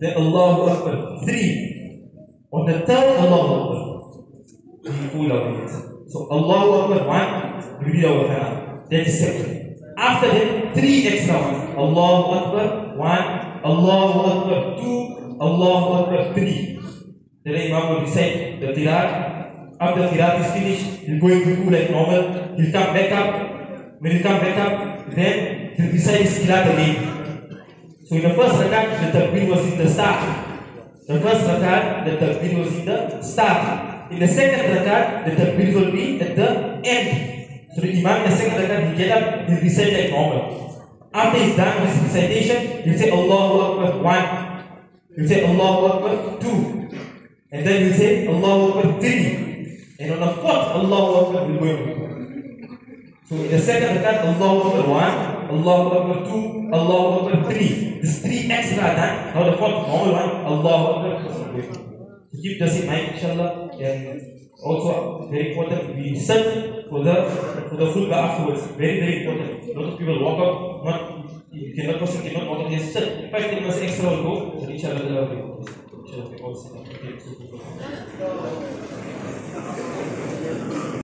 then Allahu Akbar, 3. On the third Allahu Akbar, we pull our hands. So Allahu Akbar, 1, repeat our Quran. That's second. After that, 3 extra ones. Allahu Akbar, 1, Allahu Akbar, 2, Allahu Akbar, 3. Then the Imam will recite the Qiraat. After Qiraat is finished, he'll go into ruku like normal. He'll come back up. When he'll come back up, then he'll recite his Qiraat again. So in the first rakat, the takbir was in the start. The first rakat, the takbir was in the start. In the second rakat, the takbir will be at the end. So the Imam in the second rakat, he'll get up, he'll recite like normal. After he's done with his recitation, he'll say Allahu Akbar 1. He'll say Allahu Akbar 2. And then he'll say Allahu Akbar 3. And on the fourth, Allahu Akbar will go in. So in the second rakat, Allahu Akbar 1, Allahu Akbar 2, Allahu Akbar 3. This 3 extra done. Now the fourth normal one, Allahu Akbar. So keep this in mind, inshallah. And also very important, we search for the khutbah afterwards. Very, very important. A lot of people walk out, person cannot walk out, yes, sir. 5 minutes extra will go, and inshallah, Allah will be. Inshallah, we all see.